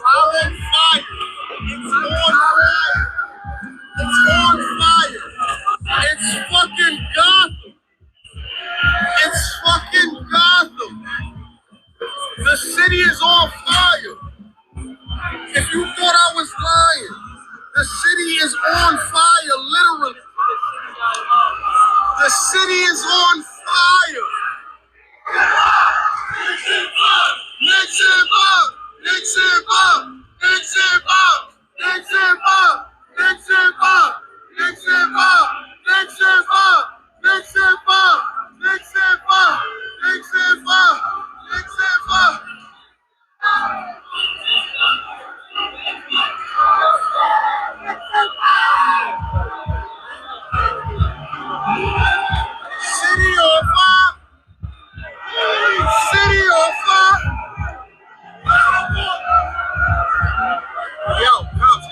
on fire. It's on fire. It's on fire. It's fucking Gotham. It's fucking Gotham. The city is on fire. If you thought I was lying, the city is on fire, literally. The city is on fire. Nixon Bob! Nixon Bob! Nixon Bob! Nixon Bob! Nixon Bob! Nixon Bob! Nixon Bob! Nixon Bob! Nixon Bob! Nixon Bob! Nixon Bob! City on fire! City on fire! Yo, cops.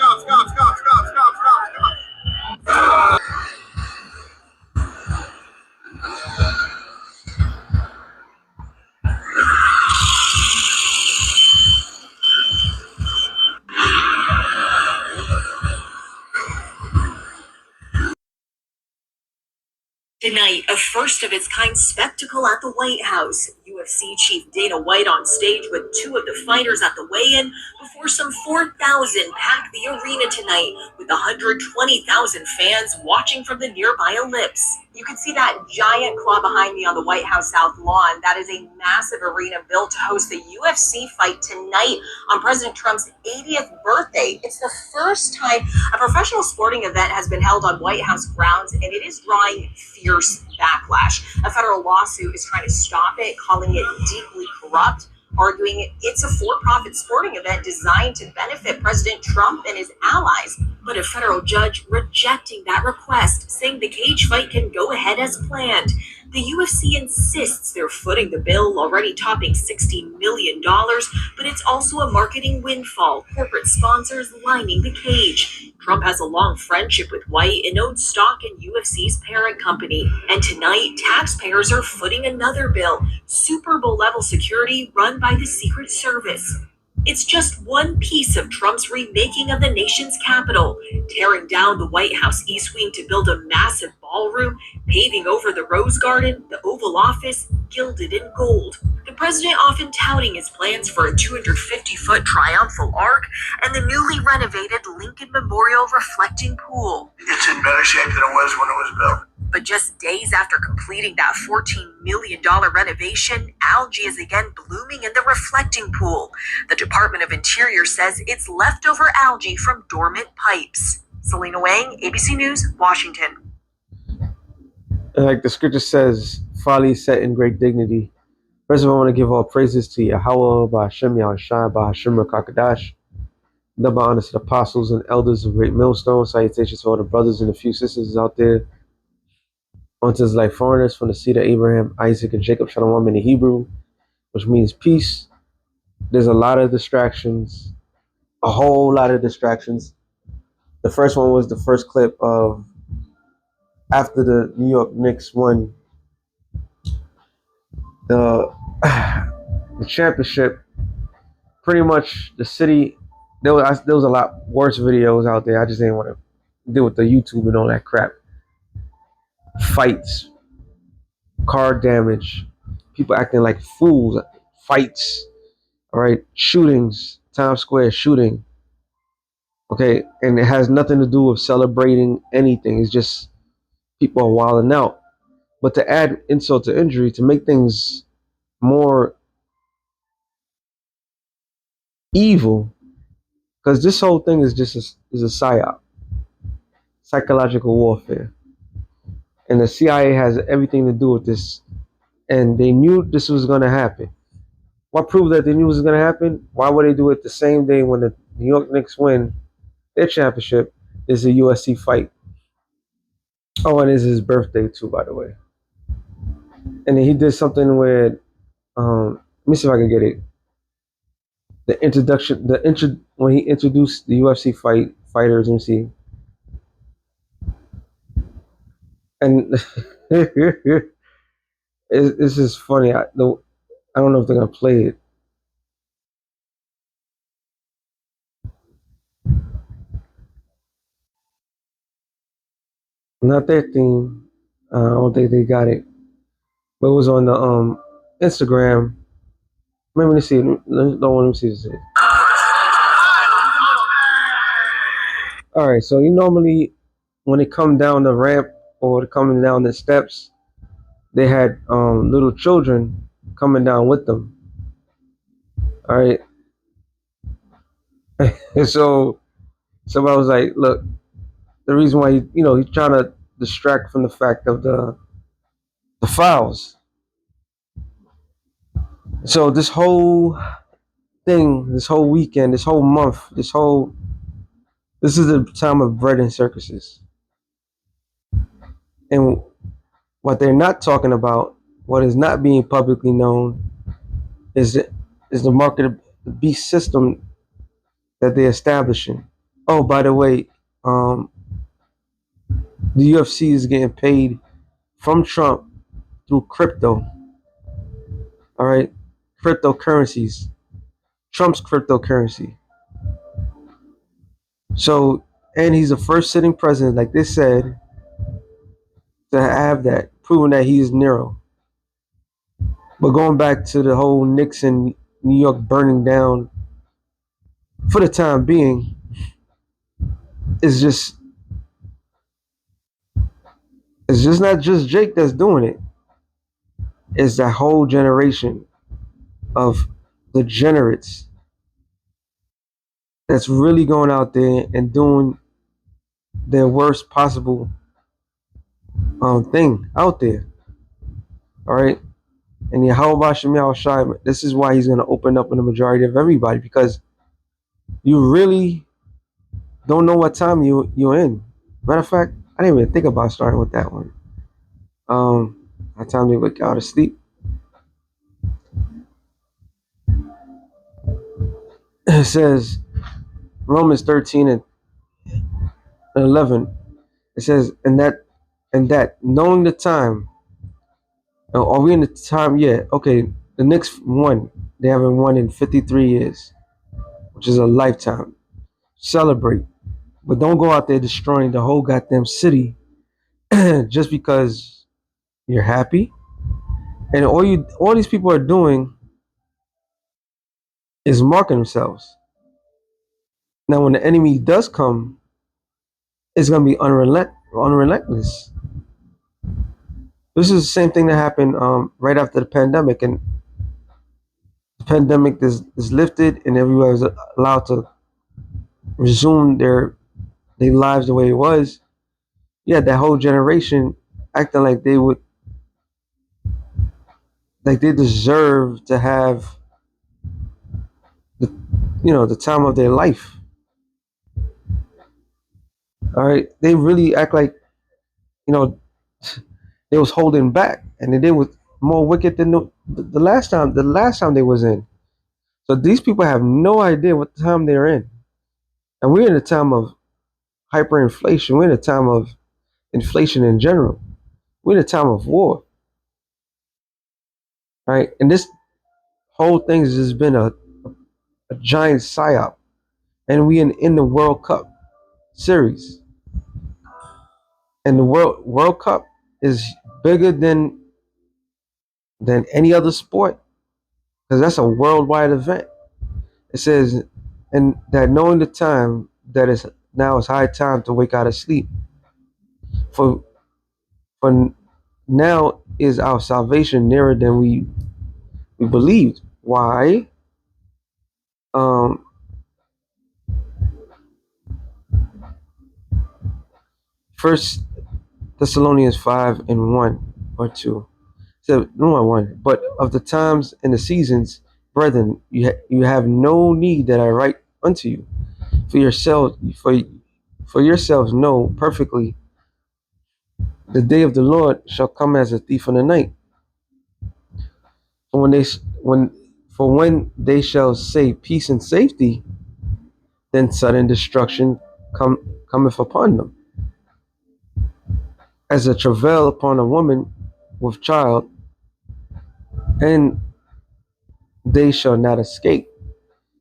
Tonight, a first-of-its-kind spectacle at the White House. UFC chief Dana White on stage with two of the fighters at the weigh-in before some 4,000 packed the arena tonight, with 120,000 fans watching from the nearby ellipse. You can see that giant claw behind me on the White House South Lawn. That is a massive arena built to host the UFC fight tonight on President Trump's 80th birthday. It's the first time a professional sporting event has been held on White House grounds, and it is drawing fierce backlash. A federal lawsuit is trying to stop it, calling it deeply corrupt, arguing it's a for-profit sporting event designed to benefit President Trump and his allies. But a federal judge rejecting that request, saying the cage fight can go ahead as planned. The UFC insists they're footing the bill, already topping $60 million, but it's also a marketing windfall, corporate sponsors lining the cage. Trump has a long friendship with White and owns stock in UFC's parent company. And tonight, taxpayers are footing another bill, Super Bowl level security run by the Secret Service. It's just one piece of Trump's remaking of the nation's capital, tearing down the White House East Wing to build a massive ballroom, paving over the Rose Garden, the Oval Office, gilded in gold. The president often touting his plans for a 250-foot triumphal arch and the newly renovated Lincoln Memorial reflecting pool. It's in better shape than it was when it was built. But just days after completing that $14 million renovation, algae is again blooming in the reflecting pool. The Department of Interior says it's leftover algae from dormant pipes. Selena Wang, ABC News, Washington. Like the scripture says, folly set in great dignity. First of all, I want to give all praises to Yahweh, Ba'ashem, Yahushua, Ba'ashem, Rakakadash. Double honors to the apostles and elders of Great Millstone. Salutations to all the brothers and a few sisters out there. Unto us like foreigners from the seed of Abraham, Isaac, and Jacob, Shalom in the Hebrew, which means peace. There's a lot of distractions, a whole lot of distractions. The first one was the first clip of after the New York Knicks won the championship. Pretty much the city, there was a lot worse videos out there. I just didn't want to deal with the YouTube and all that crap. Fights, car damage, people acting like fools, fights, all right, shootings, Times Square shooting, okay, and it has nothing to do with celebrating anything. It's just people are wilding out. But to add insult to injury, to make things more evil, because this whole thing is just is a psyop, psychological warfare, and the CIA has everything to do with this, and they knew this was going to happen. What proved that they knew it was going to happen? Why would they do it the same day when the New York Knicks win their championship? Is a USC fight. Oh, and it's his birthday too, by the way. And then he did something where, let me see if I can get it. The introduction, when he introduced the UFC fighters, let me see. And this is funny. I don't know if they're gonna play it. Not their theme. I don't think they got it. But it was on the Instagram. Let me see. Let me see this. All right. So you normally, when they come down the ramp or coming down the steps, they had little children coming down with them. All right. And so somebody was like, "Look, the reason why he's trying to distract from the fact of the fouls." So this whole thing, this whole weekend, this whole month, this is the time of bread and circuses. And what they're not talking about, what is not being publicly known, is the market of the beast system that they're establishing. Oh, by the way, um, the UFC is getting paid from Trump through crypto. All right, cryptocurrencies. Trump's cryptocurrency. So, and he's the first sitting president, like they said, to have that, proving that he is Nero. But going back to the whole Nixon, New York burning down, for the time being, it's just not just Jake that's doing it. It's that whole generation of degenerates that's really going out there and doing their worst possible thing out there. All right. And Yahweh Shemiah Shai, this is why he's going to open up in the majority of everybody, because you really don't know what time you're in. Matter of fact, I didn't even think about starting with that one. What time they wake out of sleep? It says Romans 13 and 11. It says, and that knowing the time. Are we in the time yet? Okay, the next one they haven't won in 53 years, which is a lifetime. Celebrate, but don't go out there destroying the whole goddamn city just because you're happy. And all these people are doing is marking themselves. Now, when the enemy does come, it's gonna be unrelentless. This is the same thing that happened right after the pandemic, and the pandemic is lifted, and everyone is allowed to resume their lives the way it was. Yeah, that whole generation acting like they deserve to have the the time of their life. All right, they really act like you know they was holding back, and they was more wicked than the last time. The last time they was in. So these people have no idea what time they're in, and we're in a time of hyperinflation. We're in a time of inflation in general. We're in a time of war, right? And this whole thing has just been a giant psyop, and we in the World Cup series, and the World Cup is bigger than any other sport because that's a worldwide event. It says, and that knowing the time that is now is high time to wake out of sleep. For for now is our salvation nearer than we believed. Why? Um, First Thessalonians 5:1 or 2. So no one, but of the times and the seasons, brethren, you have no need that I write unto you. For yourselves, for yourselves know perfectly the day of the Lord shall come as a thief in the night. For when they shall say peace and safety, then sudden destruction cometh upon them, as a travail upon a woman with child, and they shall not escape.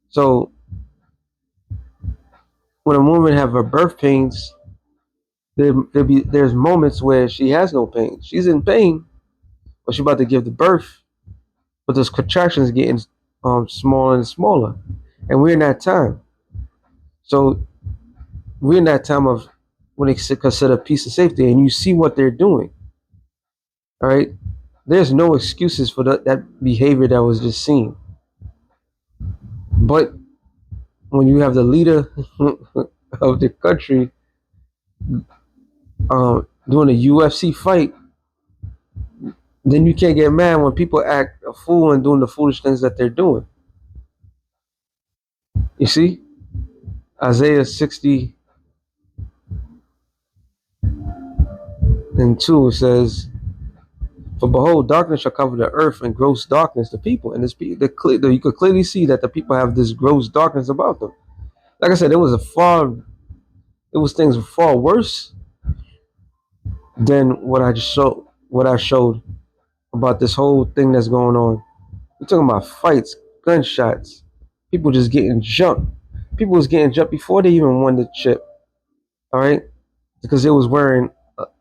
So when a woman have her birth pains, there's moments where she has no pain. She's in pain, but she's about to give the birth, but those contractions getting smaller and smaller, and we're in that time. So we're in that time of when they consider peace and safety, and you see what they're doing. All right, there's no excuses for that behavior that was just seen. But when you have the leader of the country doing a UFC fight, then you can't get mad when people act a fool and doing the foolish things that they're doing. You see, Isaiah 60 and 2 says, "For behold, darkness shall cover the earth, and gross darkness the people." And you could clearly see that the people have this gross darkness about them. Like I said, it was things far worse than what I showed about this whole thing that's going on. We're talking about fights, gunshots, people just getting jumped. People was getting jumped before they even won the chip. All right, because they was wearing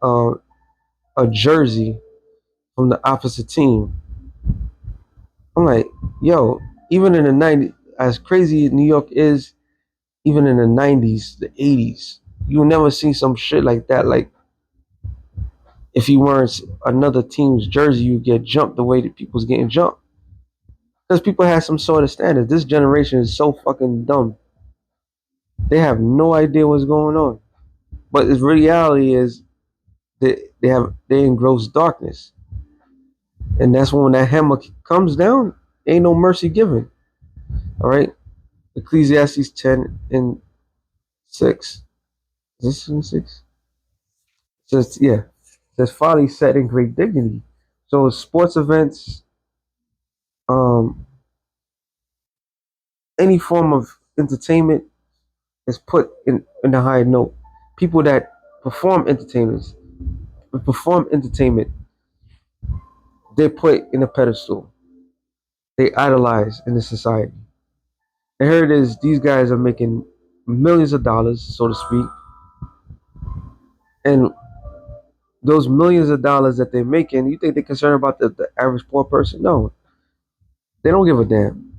a jersey from the opposite team. I'm like, yo, even in the 90s, as crazy as New York is, even in the 90s, the 80s, you'll never see some shit like that. Like, if you weren't another team's jersey, you get jumped the way that people's getting jumped. Because people have some sort of standard. This generation is so fucking dumb. They have no idea what's going on. But the reality is they in gross darkness. And that's when that hammer comes down, ain't no mercy given. All right? Ecclesiastes 10 and 6. Is this in 6? It says, yeah. It says, folly set in great dignity. So sports events, um, any form of entertainment is put in a high note. People that perform entertainment, they're put in a pedestal. They idolize in the society. And here it is, these guys are making millions of dollars, so to speak. And those millions of dollars that they're making, you think they're concerned about the average poor person? No, they don't give a damn.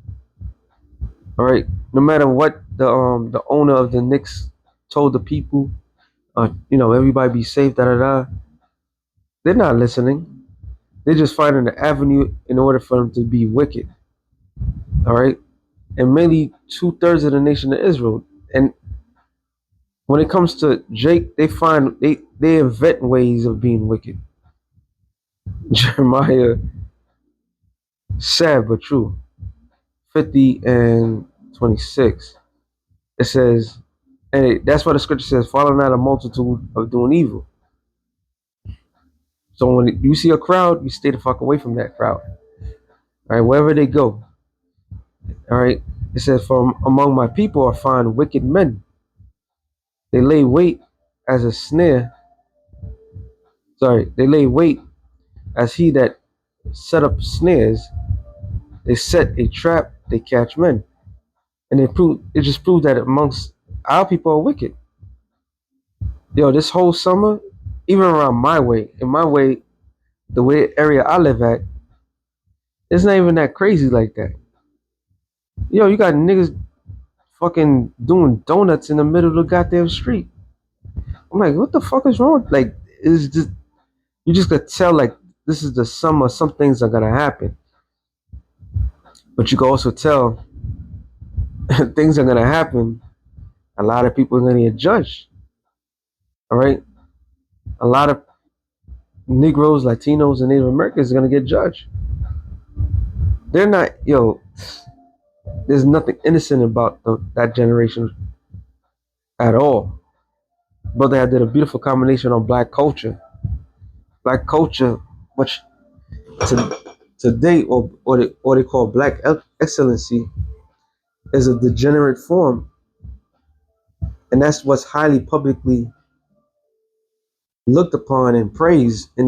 All right, no matter what the owner of the Knicks told the people, everybody be safe, da da da. They're not listening. They're just finding an avenue in order for them to be wicked. All right, and mainly 2/3 of the nation of Israel. And when it comes to Jake, they invent ways of being wicked. Jeremiah, sad but true, 50 and 26. It says, that's why the scripture says, follow not a multitude of doing evil. So when you see a crowd, you stay the fuck away from that crowd. All right, wherever they go. All right, it says, from among my people I find wicked men. They lay wait as a snare. Sorry, they lay wait as he that set up snares. They set a trap, they catch men. And it just proved that amongst our people are wicked. Yo, this whole summer, even around in my way, the way area I live at, it's not even that crazy like that. Yo, you got niggas fucking doing donuts in the middle of the goddamn street. I'm like, what the fuck is wrong? Like, it's just you just could tell like this is the summer. Some things are gonna happen, but you can also tell things are gonna happen. A lot of people are gonna get judged. All right, a lot of Negroes, Latinos, and Native Americans are gonna get judged. They're not, there's nothing innocent about that generation at all. Brother did a beautiful combination on black culture. Black culture, which today, or they call black excellency, is a degenerate form, and that's what's highly publicly looked upon and praised in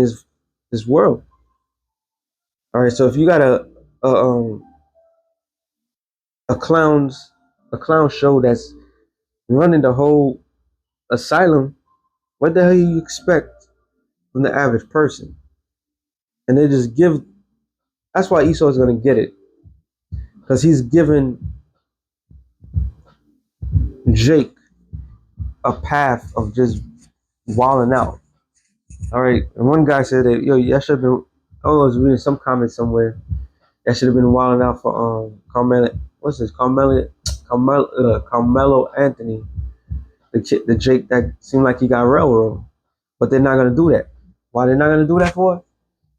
this world. All right, so if you got a um a clowns a clown show that's running the whole asylum, What the hell you expect from the average person? And they just give. That's why Esau is gonna get it, because he's given Jake a path of just wilding out. All right, and one guy said that, yo, that should have been. Oh, I was reading some comment somewhere. That should have been wilding out for Carmelo. What's this? Carmelo Anthony, the Jake that seemed like he got railroad. But they're not gonna do that. Why they're not gonna do that for?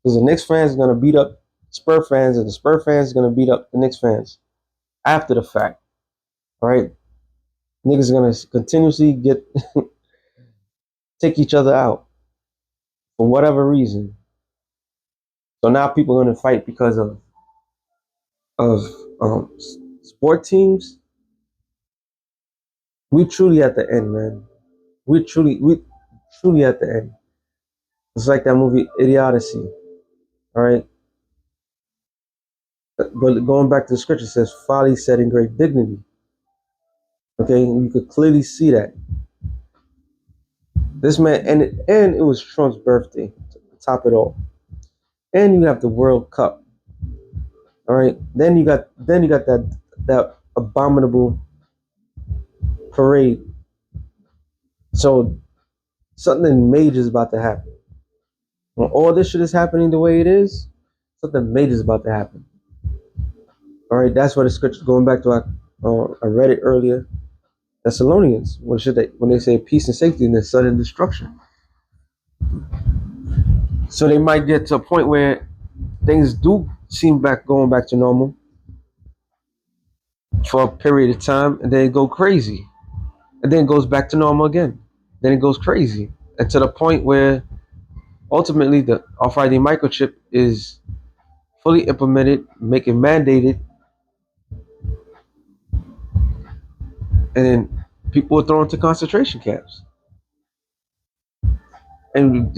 Because the Knicks fans are gonna beat up Spur fans, and the Spur fans are gonna beat up the Knicks fans after the fact. All right, niggas are gonna continuously take each other out for whatever reason. So now people are gonna fight because of sport teams. We truly at the end, man. We truly at the end. It's like that movie Idiocy. All right. But going back to the scripture, it says folly said in great dignity. Okay, and you could clearly see that. This man, and it was Trump's birthday to top it all. And you have the World Cup. All right. Then you got that abominable parade. So something major is about to happen. When all this shit is happening the way it is, something major is about to happen. All right, that's what the scripture. Going back to I read it earlier. Thessalonians, when they say peace and safety and then sudden destruction. So they might get to a point where things do seem going back to normal for a period of time, and then it go crazy, and then it goes back to normal again. Then it goes crazy, and to the point where ultimately the RFID microchip is fully implemented, make it mandated, and then people are thrown into concentration camps. And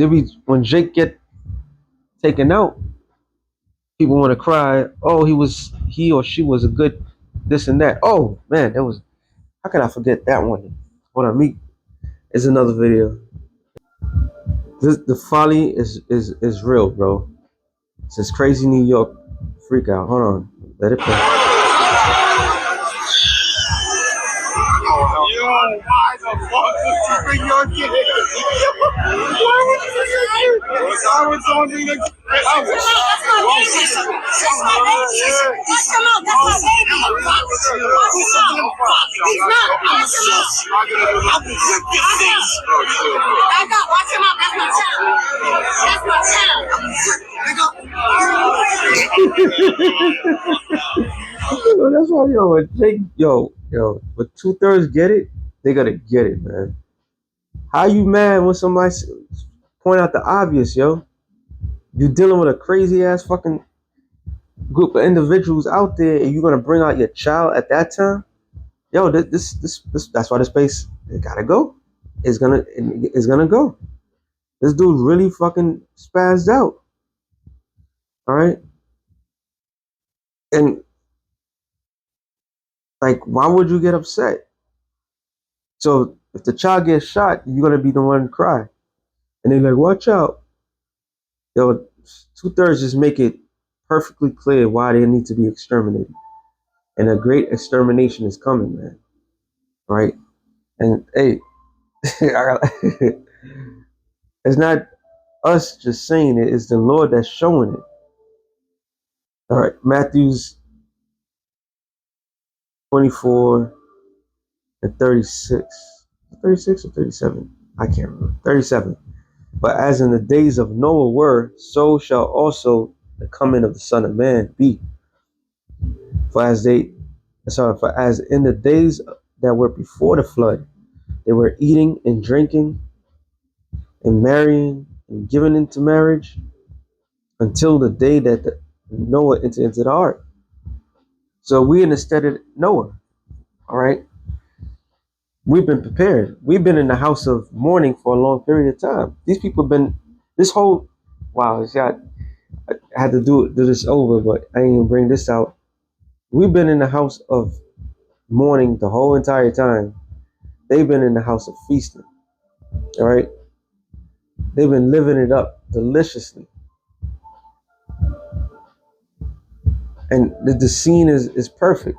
when Jake get taken out, people want to cry. Oh, he or she was a good this and that. Oh man, that was. How can I forget that one? Hold on, me is another video. The folly is real, bro. It says crazy New York freak out. Hold on, let it play. Yo, why the fuck would you bring your kid? Why would you bring your kid? I would someone bring their kid. That's my baby. That's my baby. Watch him out. That's my baby. Watch him out. He's not. Watch him out. I will rip your face. Back up. Watch him out. That's my child. That's my child. Yo, that's why Jake, when 2/3 get it, they gotta get it, man. How you mad when somebody point out the obvious, yo? You dealing with a crazy ass fucking group of individuals out there, and you're gonna bring out your child at that time? Yo, this that's why the space it gotta go. It's gonna go. This dude really fucking spazzed out. All right, and like, why would you get upset? So if the child gets shot, you're gonna be the one to cry, and they're like, "Watch out!" Yo, 2/3 just make it perfectly clear why they need to be exterminated, and a great extermination is coming, man. All right, and hey, it's not us just saying it; it's the Lord that's showing it. All right, Matthew's 24 and 36. 36 or 37? I can't remember. 37. But as in the days of Noah were, so shall also the coming of the Son of Man be. For as in the days that were before the flood, they were eating and drinking and marrying and giving into marriage until the day that Noah entered into the ark. So we in the stead of Noah, all right? We've been prepared. We've been in the house of mourning for a long period of time. These people have been, this whole, wow, I had to do this over, but I didn't even bring this out. We've been in the house of mourning the whole entire time. They've been in the house of feasting, all right? They've been living it up deliciously. And the scene is perfect.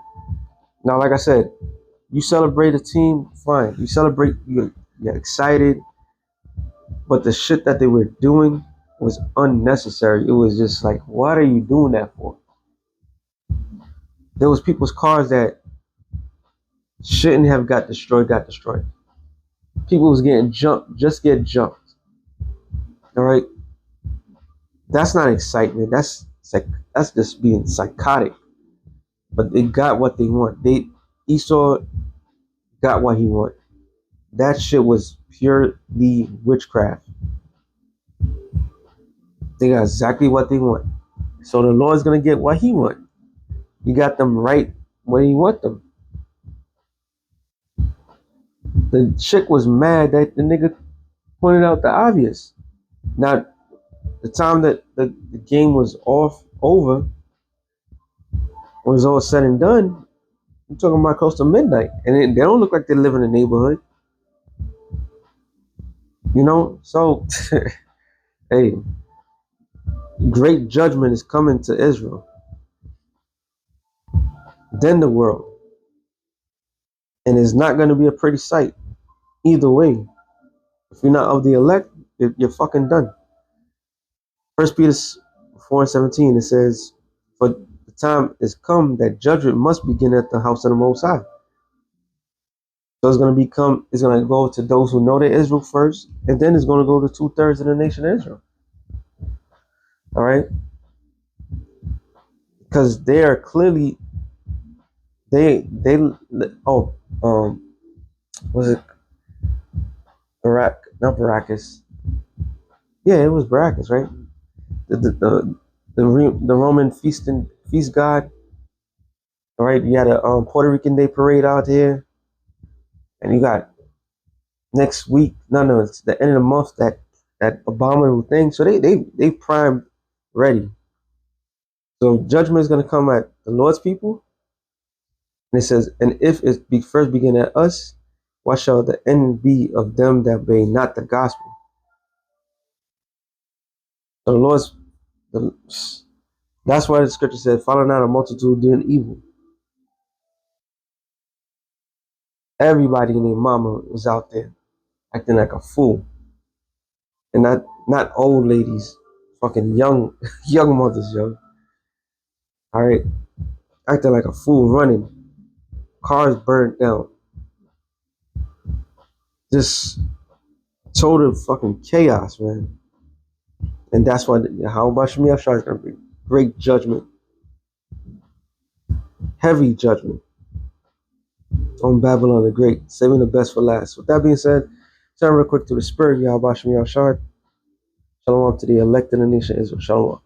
Now, like I said, you celebrate a team, fine. You celebrate, you're excited. But the shit that they were doing was unnecessary. It was just like, what are you doing that for? There was people's cars that shouldn't have got destroyed, got destroyed. People was getting jumped, just get jumped. All right, that's not excitement. That's just being psychotic. But they got what they want. Esau got what he wanted. That shit was purely witchcraft. They got exactly what they want. So the Lord's gonna get what he want. You got them right where you want them. The chick was mad that the nigga pointed out the obvious. Now, the time that the game was over, was all said and done, I'm talking about close to midnight. And they don't look like they live in the neighborhood. You know? So, hey, great judgment is coming to Israel, then the world. And it's not going to be a pretty sight. Either way, if you're not of the elect, you're fucking done. First Peter 4:17, it says, for the time is come that judgment must begin at the house of the Most High. So it's going to go to those who know that Israel first, and then it's going to go to 2/3 of the nation of Israel. All right? Because they are clearly, was it not Baracus? Yeah, it was Baracus, right? The Roman feast god. All right, you had a Puerto Rican Day parade out here, and you got next week. No, it's the end of the month, that abominable thing. So they primed, ready. So judgment is going to come at the Lord's people, and it says, and if it first begin at us, what shall the end be of them that obey not the gospel? So that's why the scripture said, follow not a multitude doing evil. Everybody and their mama was out there acting like a fool. And not old ladies, fucking young mothers, yo. All right, acting like a fool, running, cars burned down, just total fucking chaos, man. And that's why how about Shemi Afshar is gonna be great judgment, heavy judgment on Babylon the Great, saving the best for last. With that being said, turn real quick to the spirit, Yahweh Shemi Afshar. Shalom to the elect in the nation of Israel. Shalom.